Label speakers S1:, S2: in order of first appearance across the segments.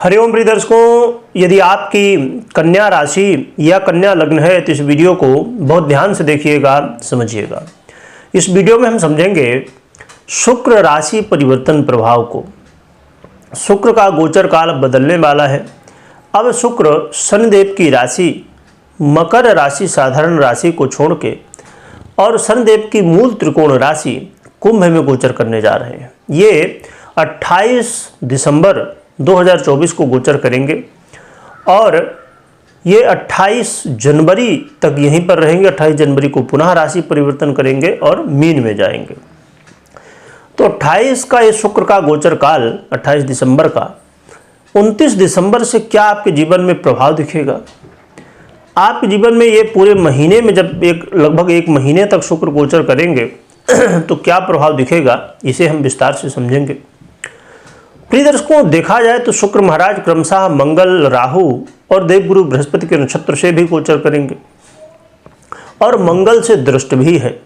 S1: हरिओम प्रिय दर्शकों, यदि आपकी कन्या राशि या कन्या लग्न है तो इस वीडियो को बहुत ध्यान से देखिएगा, समझिएगा। इस वीडियो में हम समझेंगे शुक्र राशि परिवर्तन प्रभाव को। शुक्र का गोचर काल बदलने वाला है। अब शुक्र शनिदेव की राशि मकर राशि साधारण राशि को छोड़ के और शनिदेव की मूल त्रिकोण राशि कुंभ में गोचर करने जा रहे हैं। ये 28 दिसंबर 2024 को गोचर करेंगे और ये 28 जनवरी तक यहीं पर रहेंगे। 28 जनवरी को पुनः राशि परिवर्तन करेंगे और मीन में जाएंगे। तो 28 का ये शुक्र का गोचर काल 28 दिसंबर का 29 दिसंबर से क्या आपके जीवन में प्रभाव दिखेगा। आपके जीवन में ये पूरे महीने में जब लगभग एक महीने तक शुक्र गोचर करेंगे तो क्या प्रभाव दिखेगा, इसे हम विस्तार से समझेंगे। प्रिय दर्शकों, देखा जाए तो शुक्र महाराज क्रमशः मंगल, राहु और देवगुरु बृहस्पति के नक्षत्र से भी गोचर करेंगे और मंगल से दृष्ट भी है।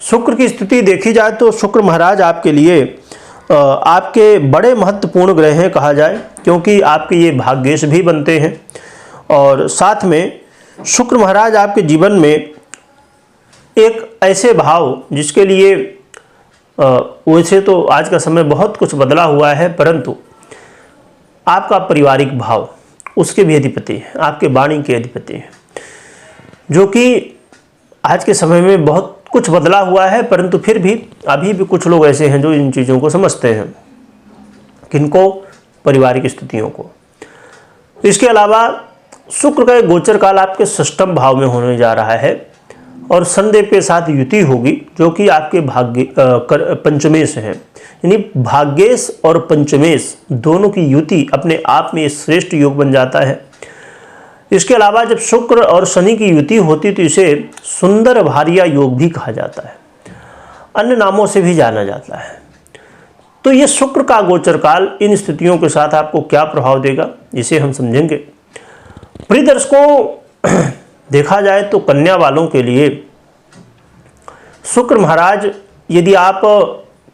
S1: शुक्र की स्थिति देखी जाए तो शुक्र महाराज आपके लिए आपके बड़े महत्वपूर्ण ग्रह हैं कहा जाए, क्योंकि आपके ये भाग्येश भी बनते हैं। और साथ में शुक्र महाराज आपके जीवन में एक ऐसे भाव जिसके लिए वैसे तो आज का समय बहुत कुछ बदला हुआ है, परंतु आपका पारिवारिक भाव उसके भी अधिपति हैं, आपके वाणी के अधिपति हैं, जो कि आज के समय में बहुत कुछ बदला हुआ है, परंतु फिर भी अभी भी कुछ लोग ऐसे हैं जो इन चीज़ों को समझते हैं। किनको? पारिवारिक स्थितियों को। इसके अलावा शुक्र का गोचर काल आपके षष्ठम भाव में होने जा रहा है और शनिदेव के साथ युति होगी, जो कि आपके पंचमेश है। यानी भाग्येश और पंचमेश दोनों की युति अपने आप में श्रेष्ठ योग बन जाता है। इसके अलावा जब शुक्र और शनि की युति होती तो इसे सुंदर भार्या योग भी कहा जाता है, अन्य नामों से भी जाना जाता है। तो ये शुक्र का गोचर काल इन स्थितियों के साथ आपको क्या प्रभाव देगा, इसे हम समझेंगे। प्रिय दर्शकों, देखा जाए तो कन्या वालों के लिए शुक्र महाराज, यदि आप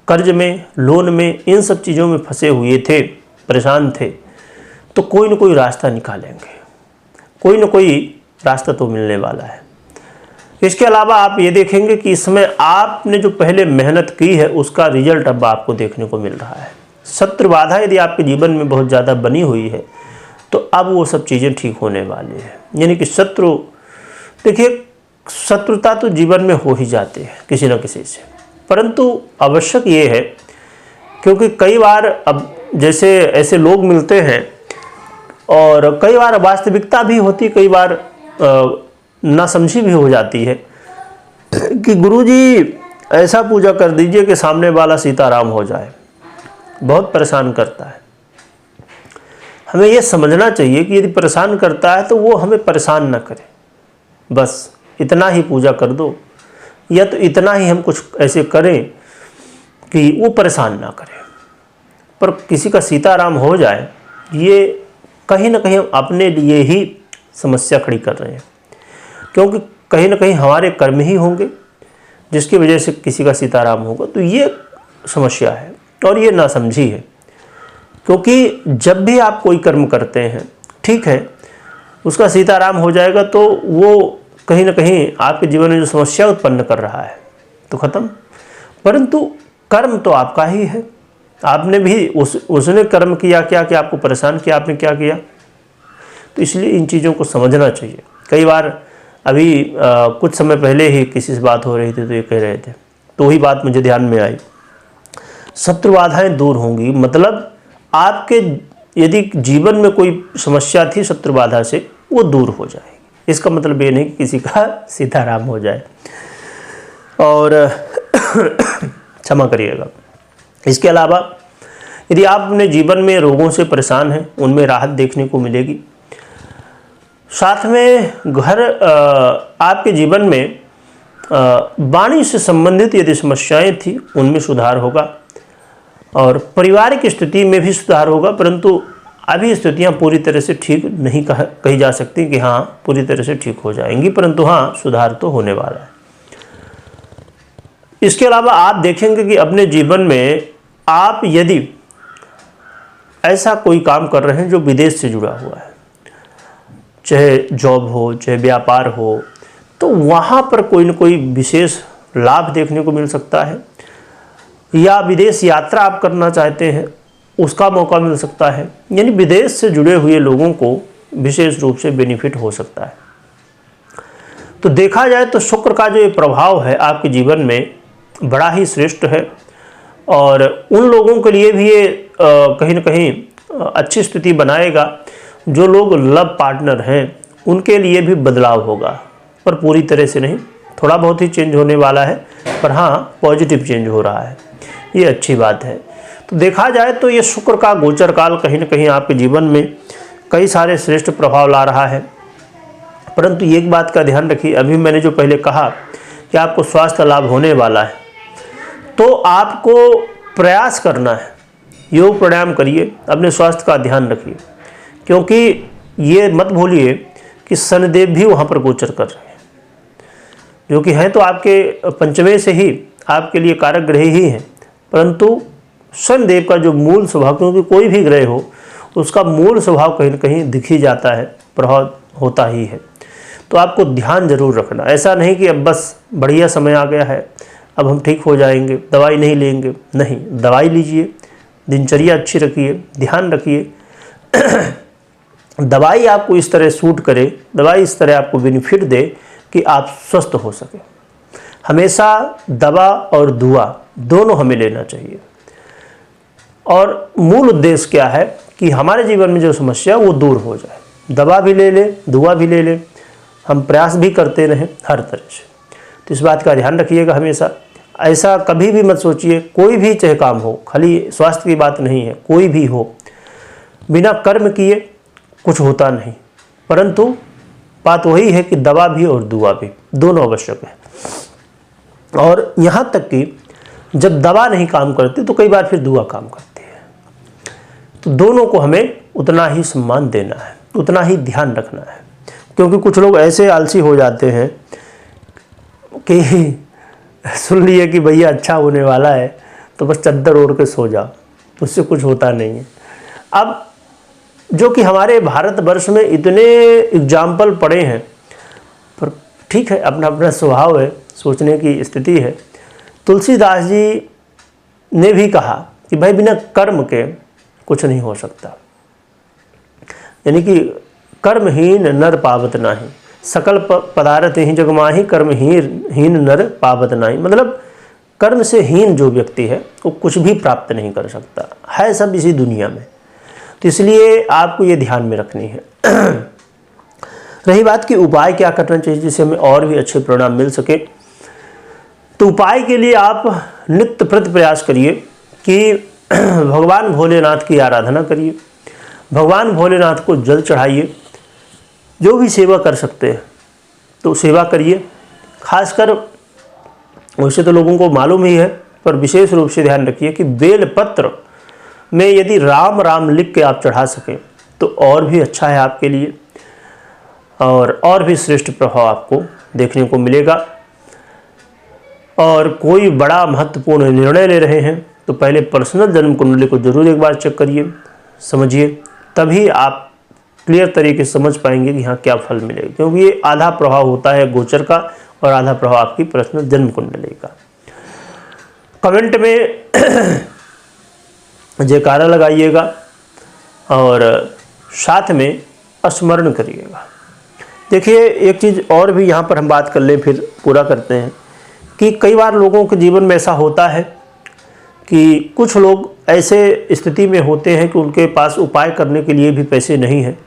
S1: कर्ज में, लोन में, इन सब चीज़ों में फंसे हुए थे, परेशान थे, तो कोई ना कोई रास्ता निकालेंगे, कोई ना कोई रास्ता तो मिलने वाला है। इसके अलावा आप ये देखेंगे कि इसमें आपने जो पहले मेहनत की है उसका रिजल्ट अब आपको देखने को मिल रहा है। शत्रु बाधा यदि आपके जीवन में बहुत ज़्यादा बनी हुई है तो अब वो सब चीज़ें ठीक होने वाली है। यानी कि शत्रु, देखिए शत्रुता तो जीवन में हो ही जाते हैं किसी न किसी से, परंतु आवश्यक ये है, क्योंकि कई बार अब जैसे ऐसे लोग मिलते हैं और कई बार वास्तविकता भी होती, कई बार नासमझी भी हो जाती है कि गुरुजी ऐसा पूजा कर दीजिए कि सामने वाला सीताराम हो जाए। बहुत परेशान करता है। हमें यह समझना चाहिए कि यदि परेशान करता है तो वो हमें परेशान ना करे, बस इतना ही पूजा कर दो, या तो इतना ही हम कुछ ऐसे करें कि वो परेशान ना करे। पर किसी का सीताराम हो जाए, ये कहीं ना कहीं हम अपने लिए ही समस्या खड़ी कर रहे हैं, क्योंकि कहीं ना कहीं हमारे कर्म ही होंगे जिसकी वजह से किसी का सीताराम होगा। तो ये समस्या है और ये नासमझी है, क्योंकि जब भी आप कोई कर्म करते हैं, ठीक है, उसका सीताराम हो जाएगा तो वो कहीं ना कहीं आपके जीवन में जो समस्या उत्पन्न कर रहा है तो खत्म, परंतु कर्म तो आपका ही है। आपने भी उसने कर्म किया क्या कि आपको परेशान किया, आपने क्या किया। तो इसलिए इन चीज़ों को समझना चाहिए। कई बार अभी कुछ समय पहले ही किसी से बात हो रही थी तो ये कह रहे थे, तो वही बात मुझे ध्यान में आई, शत्रु बाधाएं दूर होंगी। मतलब आपके यदि जीवन में कोई समस्या थी शत्रु बाधा से, वो दूर हो जाएगी। इसका मतलब ये नहीं कि किसी का सीताराम हो जाए, और क्षमा करिएगा। इसके अलावा यदि आप अपने जीवन में रोगों से परेशान हैं, उनमें राहत देखने को मिलेगी। साथ में आपके जीवन में वाणी से संबंधित यदि समस्याएं थी उनमें सुधार होगा और पारिवारिक स्थिति में भी सुधार होगा, परंतु अभी स्थितियां पूरी तरह से ठीक नहीं कही जा सकती कि हाँ पूरी तरह से ठीक हो जाएंगी, परंतु हाँ सुधार तो होने वाला है। इसके अलावा आप देखेंगे कि अपने जीवन में आप यदि ऐसा कोई काम कर रहे हैं जो विदेश से जुड़ा हुआ है, चाहे जॉब हो, चाहे व्यापार हो, तो वहाँ पर कोई न कोई विशेष लाभ देखने को मिल सकता है, या विदेश यात्रा आप करना चाहते हैं उसका मौका मिल सकता है। यानी विदेश से जुड़े हुए लोगों को विशेष रूप से बेनिफिट हो सकता है। तो देखा जाए तो शुक्र का जो ये प्रभाव है आपके जीवन में बड़ा ही श्रेष्ठ है, और उन लोगों के लिए भी ये कहीं न कहीं अच्छी स्थिति बनाएगा जो लोग लव पार्टनर हैं, उनके लिए भी बदलाव होगा, पर पूरी तरह से नहीं, थोड़ा बहुत ही चेंज होने वाला है, पर हाँ पॉजिटिव चेंज हो रहा है, ये अच्छी बात है। तो देखा जाए तो ये शुक्र का गोचर काल कहीं न कहीं आपके जीवन में कई सारे श्रेष्ठ प्रभाव ला रहा है। परंतु एक बात का ध्यान रखिए, अभी मैंने जो पहले कहा कि आपको स्वास्थ्य लाभ होने वाला है, तो आपको प्रयास करना है, योग प्राणायाम करिए, अपने स्वास्थ्य का ध्यान रखिए, क्योंकि ये मत भूलिए कि शनिदेव भी वहाँ पर गोचर कर रहे हैं, जो कि हैं तो आपके पंचमें से ही आपके लिए कारक ग्रह ही हैं, परंतु शनिदेव का जो मूल स्वभाव, क्योंकि कोई भी ग्रह हो उसका मूल स्वभाव कहीं न कहीं दिख ही जाता है, प्रभाव होता ही है। तो आपको ध्यान जरूर रखना, ऐसा नहीं कि अब बस बढ़िया समय आ गया है, अब हम ठीक हो जाएंगे, दवाई नहीं लेंगे, नहीं, दवाई लीजिए, दिनचर्या अच्छी रखिए, ध्यान रखिए। दवाई आपको इस तरह सूट करे, दवाई इस तरह आपको बेनिफिट दे कि आप स्वस्थ हो सके। हमेशा दवा और दुआ दोनों हमें लेना चाहिए, और मूल उद्देश्य क्या है कि हमारे जीवन में जो समस्या वो दूर हो जाए। दवा भी ले लें, दुआ भी ले लें, हम प्रयास भी करते रहें हर तरह से। तो इस बात का ध्यान रखिएगा हमेशा। ऐसा कभी भी मत सोचिए, कोई भी चाहे काम हो, खाली स्वास्थ्य की बात नहीं है, कोई भी हो, बिना कर्म किए कुछ होता नहीं। परंतु बात वही है कि दवा भी और दुआ भी दोनों आवश्यक है। और यहाँ तक कि जब दवा नहीं काम करती तो कई बार फिर दुआ काम करती है। तो दोनों को हमें उतना ही सम्मान देना है, उतना ही ध्यान रखना है, क्योंकि कुछ लोग ऐसे आलसी हो जाते हैं कि सुन लिए कि भैया अच्छा होने वाला है तो बस चद्दर ओढ़ के सो जाओ, उससे कुछ होता नहीं है। अब जो कि हमारे भारतवर्ष में इतने एग्जाम्पल पड़े हैं, पर ठीक है, अपना अपना स्वभाव है, सोचने की स्थिति है। तुलसीदास जी ने भी कहा कि भाई बिना कर्म के कुछ नहीं हो सकता, यानी कि कर्महीन नर पावत नाही, सकल पदार्थ ही जग माही, कर्महीन नर पावत नाही। मतलब कर्म से हीन जो व्यक्ति है वो कुछ भी प्राप्त नहीं कर सकता है, सब इसी दुनिया में। तो इसलिए आपको ये ध्यान में रखनी है। रही बात कि उपाय क्या करना चाहिए जिससे हमें और भी अच्छे परिणाम मिल सके, तो उपाय के लिए आप नित्य प्रति प्रयास करिए कि भगवान भोलेनाथ की आराधना करिए, भगवान भोलेनाथ को जल चढ़ाइए, जो भी सेवा कर सकते हैं तो सेवा करिए। खासकर वैसे तो लोगों को मालूम ही है, पर विशेष रूप से ध्यान रखिए कि बेलपत्र में यदि राम राम लिख के आप चढ़ा सकें तो और भी अच्छा है आपके लिए, और भी श्रेष्ठ प्रभाव आपको देखने को मिलेगा। और कोई बड़ा महत्वपूर्ण निर्णय ले रहे हैं तो पहले पर्सनल जन्म कुंडली को जरूर एक बार चेक करिए, समझिए, तभी आप क्लियर तरीके से समझ पाएंगे कि यहाँ क्या फल मिलेगा, क्योंकि ये आधा प्रभाव होता है गोचर का और आधा प्रभाव आपकी पर्सनल जन्म कुंडली का। कमेंट में जयकारा लगाइएगा और साथ में स्मरण करिएगा। देखिए एक चीज़ और भी यहाँ पर हम बात कर लें, फिर पूरा करते हैं कि कई बार लोगों के जीवन में ऐसा होता है कि कुछ लोग ऐसे स्थिति में होते हैं कि उनके पास उपाय करने के लिए भी पैसे नहीं हैं।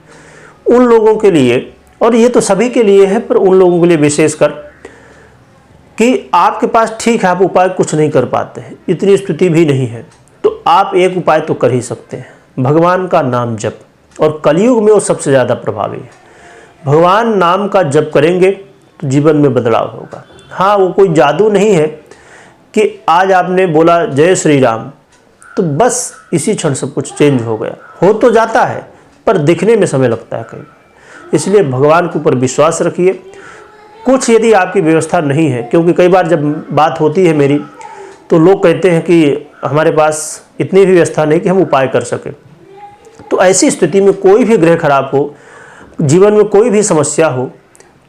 S1: उन लोगों के लिए, और ये तो सभी के लिए है, पर उन लोगों के लिए विशेषकर कि आपके पास ठीक है, आप उपाय कुछ नहीं कर पाते हैं, इतनी स्थिति भी नहीं है, तो आप एक उपाय तो कर ही सकते हैं, भगवान का नाम जप। और कलयुग में वो सबसे ज़्यादा प्रभावी है। भगवान नाम का जप करेंगे तो जीवन में बदलाव होगा। हाँ, वो कोई जादू नहीं है कि आज आपने बोला जय श्री राम तो बस इसी क्षण सब कुछ चेंज हो गया। हो तो जाता है पर दिखने में समय लगता है कई। इसलिए भगवान के ऊपर विश्वास रखिए। कुछ यदि आपकी व्यवस्था नहीं है, क्योंकि कई बार जब बात होती है मेरी तो लोग कहते हैं कि हमारे पास इतनी भी व्यवस्था नहीं कि हम उपाय कर सकें, तो ऐसी स्थिति में कोई भी ग्रह खराब हो, जीवन में कोई भी समस्या हो,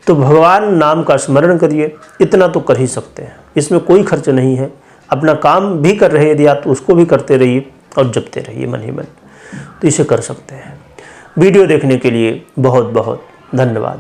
S1: तो भगवान नाम का स्मरण करिए, इतना तो कर ही सकते हैं। इसमें कोई खर्च नहीं है। अपना काम भी कर रहे हैं यदि आप, तो उसको भी करते रहिए और जपते रहिए मन ही मन, तो इसे कर सकते हैं। वीडियो देखने के लिए बहुत बहुत धन्यवाद।